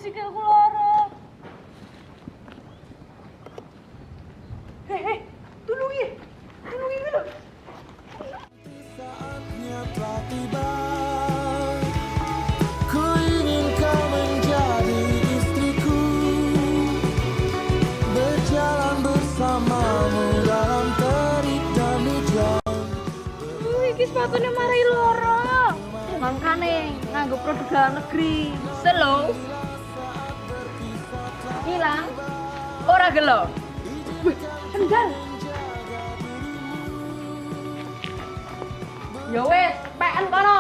sikilku lara. Hei, tulungi lho. Saatnya telah tiba. Ku ingin kau menjadi istriku, berjalan bersamamu dalam terik dan hujan. Iki sepatune marai lara. Mangkane nganggo produk dalam negeri. Slow. Hilang. Ora gelo. Wih, sendal. Ya wis, peken kono.